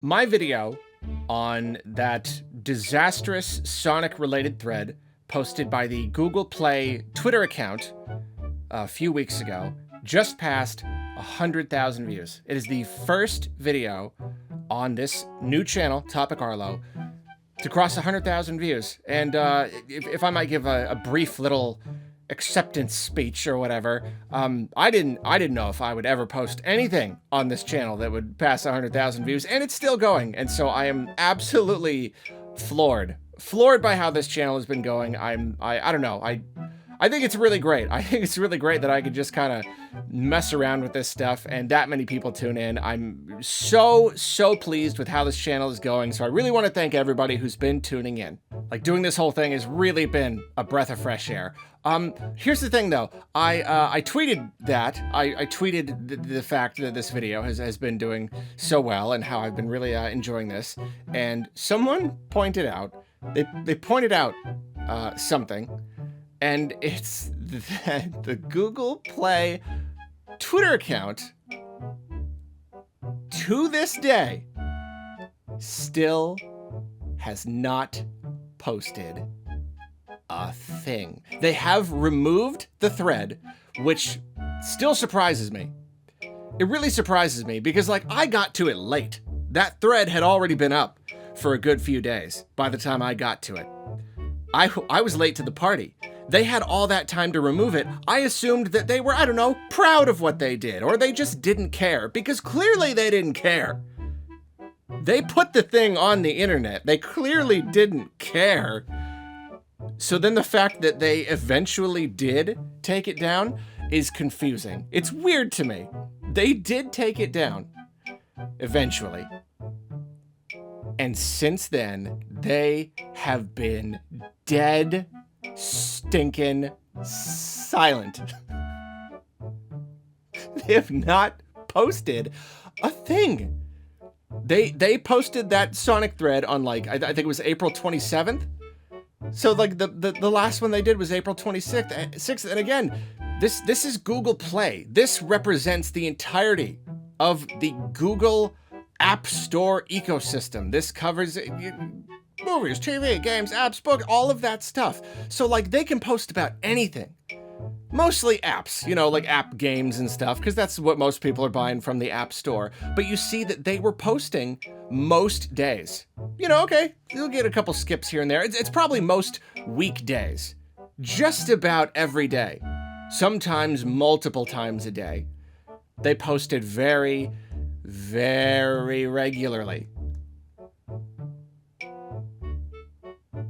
My video on that disastrous Sonic-related thread posted by the Google Play Twitter account a few weeks ago just passed 100,000 views. It is the first video on this new channel, Topic Arlo, to cross 100,000 views. And if I might give a brief little acceptance speech or whatever, I didn't know if I would ever post anything on this channel that would pass 100,000 views, and it's still going. And so I am absolutely floored by how this channel has been going. I don't know. I think it's really great. I think it's really great that I could just kind of mess around with this stuff and that many people tune in. I'm so pleased with how this channel is going. So I really want to thank everybody who's been tuning in. Like, doing this whole thing has really been a breath of fresh air. Here's the thing though. I tweeted that. I tweeted the fact that this video has been doing so well and how I've been really enjoying this. And someone pointed out, they pointed out something. And it's that the Google Play Twitter account, to this day, still has not posted a thing. They have removed the thread, which still surprises me. It really surprises me because, like, I got to it late. That thread had already been up for a good few days by the time I got to it. I was late to the party. They had all that time to remove it. I assumed that they were, I don't know, proud of what they did, or they just didn't care, because clearly they didn't care. They put the thing on the internet. They clearly didn't care. So then the fact that they eventually did take it down is confusing. It's weird to me. They did take it down eventually. And since then, they have been dead stinking silent. They have not posted a thing. They posted that Sonic thread on, like, I think it was April 27th. So, like, the last one they did was April 26th. And again, this is Google Play. This represents the entirety of the Google App Store ecosystem. This covers movies, TV, games, apps, books, all of that stuff. So, like, they can post about anything. Mostly apps, you know, like app games and stuff, because that's what most people are buying from the App Store. But you see that they were posting most days. You know, okay, you'll get a couple skips here and there. It's probably most weekdays. Just about every day. Sometimes multiple times a day. They posted very regularly.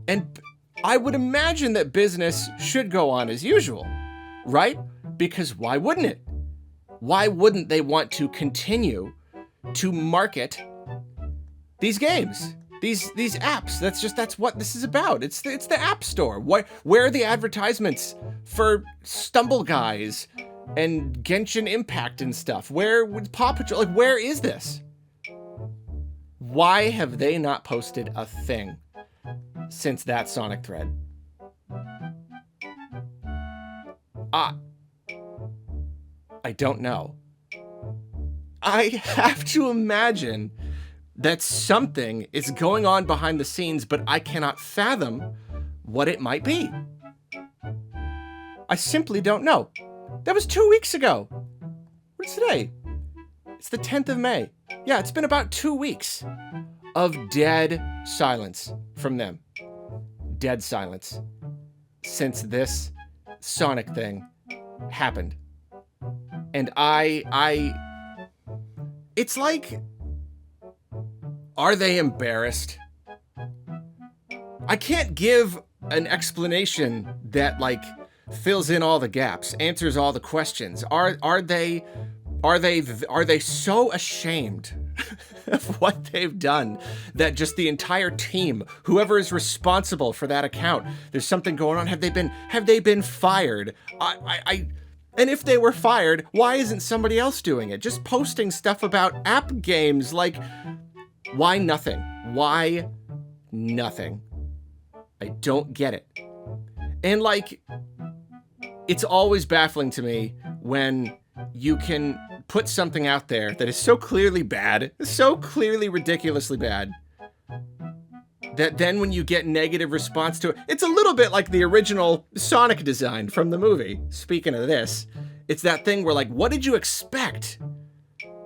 And I would imagine that business should go on as usual, right? Because why wouldn't it? Why wouldn't they want to continue to market these games, these apps? That's what this is about. It's the App Store. Where are the advertisements for Stumble Guys and Genshin Impact and stuff? Where with Paw Patrol? Like, where is this? Why have they not posted a thing since that Sonic thread? I don't know. I have to imagine that something is going on behind the scenes, but I cannot fathom what it might be. I simply don't know. That was 2 weeks ago. What's today? It's the 10th of May. Yeah, it's been about 2 weeks of dead silence from them. Dead silence since this Sonic thing happened. And it's like, are they embarrassed? I can't give an explanation that, like, fills in all the gaps, answers all the questions. Are they so ashamed of what they've done that just the entire team, whoever is responsible for that account, there's something going on? Have they been fired? And if they were fired, why isn't somebody else doing it? Just posting stuff about app games. Like, why nothing? Why nothing? I don't get it. And, like, it's always baffling to me when you can put something out there that is so clearly bad, so clearly ridiculously bad, that then when you get negative response to it, it's a little bit like the original Sonic design from the movie. Speaking of this, it's that thing where, like, what did you expect?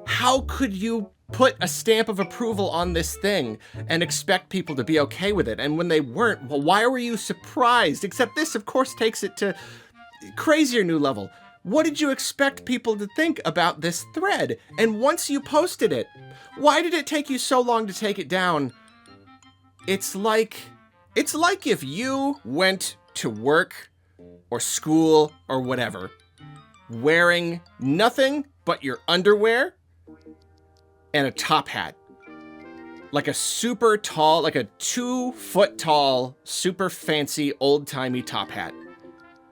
How could you put a stamp of approval on this thing and expect people to be okay with it? And when they weren't, well, why were you surprised? Except this, of course, takes it to crazier new level. What did you expect people to think about this thread? And once you posted it, why did it take you so long to take it down? It's like if you went to work or school or whatever wearing nothing but your underwear and a top hat. Like a super tall, like a 2 foot tall, super fancy, old-timey top hat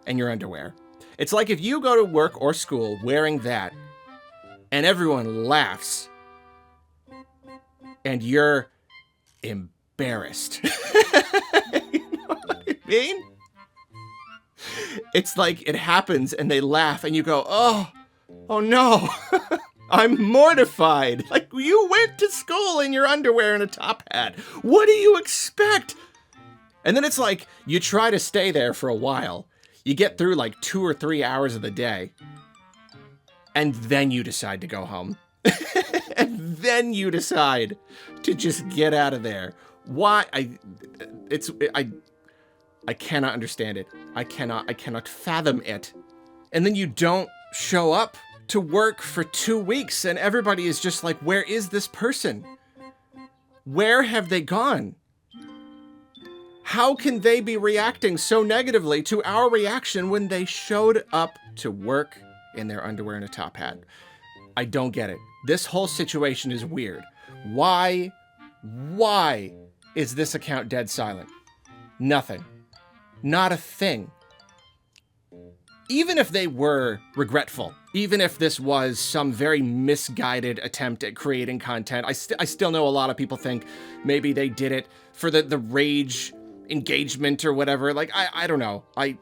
and your underwear. It's like if you go to work or school wearing that and everyone laughs and you're embarrassed. You know what I mean? It's like it happens and they laugh and you go, oh no. I'm mortified. Like, you went to school in your underwear and a top hat. What do you expect? And then it's like, you try to stay there for a while. You get through like 2 or 3 hours of the day. And then you decide to go home. And then you decide to just get out of there. Why? I cannot understand it. I cannot fathom it. And then you don't show up to work for 2 weeks and everybody is just like, where is this person? Where have they gone? How can they be reacting so negatively to our reaction when they showed up to work in their underwear and a top hat? I don't get it. This whole situation is weird. Why is this account dead silent? Nothing. Not a thing. Even if they were regretful, even if this was some very misguided attempt at creating content, I still know a lot of people think maybe they did it for the rage engagement or whatever. Like, I don't know. I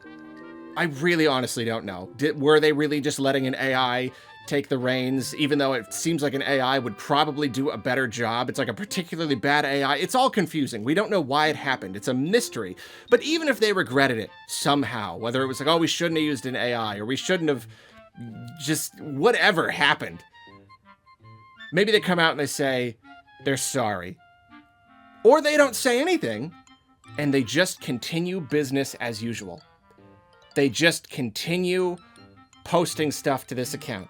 really honestly don't know. Were they really just letting an AI take the reins, even though it seems like an AI would probably do a better job? It's like a particularly bad AI. It's all confusing. We don't know why it happened. It's a mystery. But even if they regretted it somehow, whether it was like, oh, we shouldn't have used an AI, or we shouldn't have, just whatever happened, maybe they come out and they say they're sorry. Or they don't say anything and they just continue business as usual. They just continue posting stuff to this account.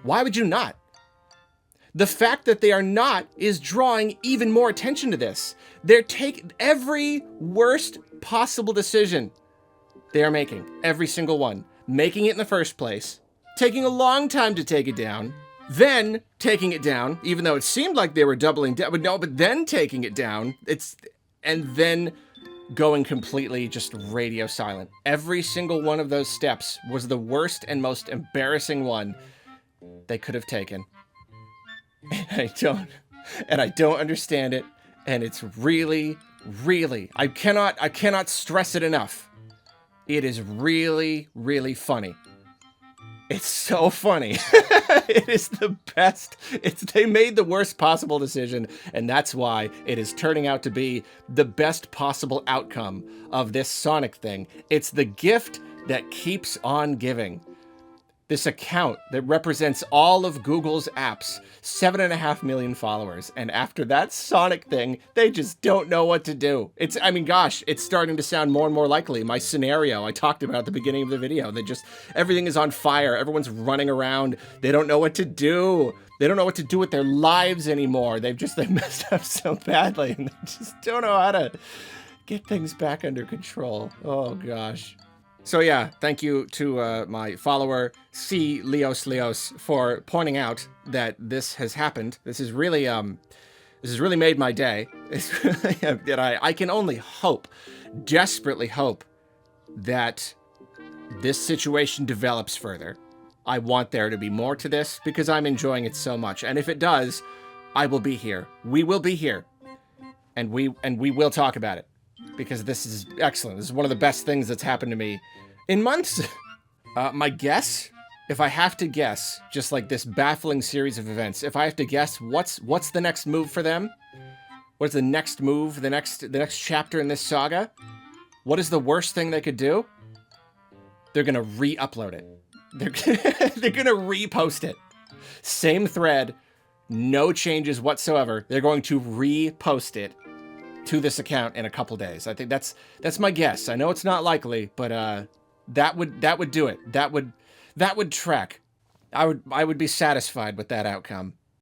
Why would you not? The fact that they are not is drawing even more attention to this. They're taking every worst possible decision they are making, every single one, making it in the first place, taking a long time to take it down, then taking it down, even though it seemed like they were doubling down, but then taking it down, and then going completely just radio silent. Every single one of those steps was the worst and most embarrassing one they could have taken. And I don't understand it. And it's really, I cannot stress it enough. It is really, really funny. It's so funny. It is the best. They made the worst possible decision, and that's why it is turning out to be the best possible outcome of this Sonic thing. It's the gift that keeps on giving. This account that represents all of Google's apps, 7.5 million followers. And after that Sonic thing, they just don't know what to do. It's starting to sound more and more likely. My scenario I talked about at the beginning of the video, everything is on fire. Everyone's running around. They don't know what to do. They don't know what to do with their lives anymore. They messed up so badly and they just don't know how to get things back under control. Oh gosh. So yeah, thank you to my follower, C. Leos, for pointing out that this has happened. This has really made my day. I can only hope, desperately hope, that this situation develops further. I want there to be more to this because I'm enjoying it so much. And if it does, I will be here. We will be here. And we will talk about it. Because this is excellent. This is one of the best things that's happened to me in months. My guess if I have to guess, just like this baffling series of events, if I have to guess what's the next move for them, what's the next move, the next chapter in this saga, what is the worst thing they could do? They're gonna re-upload it. They're gonna repost it. Same thread, no changes whatsoever. They're going to repost it to this account in a couple days. I think that's my guess. I know it's not likely, but that would do it. That would track. I would be satisfied with that outcome.